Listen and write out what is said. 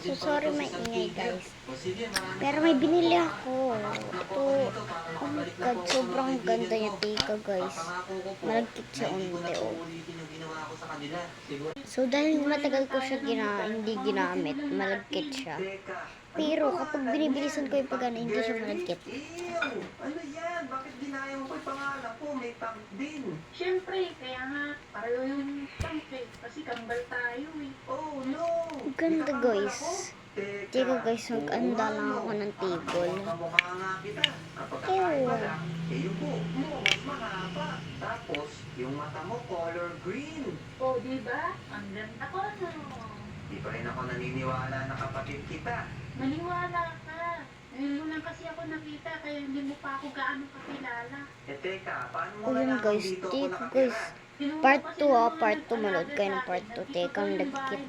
So, sorry maingay guys. Pero may binili ako. Ito, oh my god, sobrang ganda niya tika guys. Malagkit siya unti oh. So, dahil matagal ko siya hindi ginamit, malagkit siya. Pero kapag binibilisan ko yung pagana, hindi siya malagkit. Ano yan? Bakit ginaya mo ko yung pangalan ko? May tank din. Siyempre, kaya nga, pareho yung tank eh. Kasi kambal tayo eh. Oh no! Ganda guys. Teka guys, mag-anda lang ako ng table. Kamukha nga kita. Ew. Lang, yung buhok mo, mas mahaba. Tapos, yung mata mo, color green. O, diba? Ang ganda ko, no? Di pa rin ako naniniwala na kapatid kita. Maniwala ka. Ngayon mo lang kasi ako nakita, kaya hindi mo pa ako gaano kakilala. Teka, paano mo O yun guys, dito ako teka nakatira? guys. Part 2 part 2, manood kayo ng part 2. Teka, ang lagkit.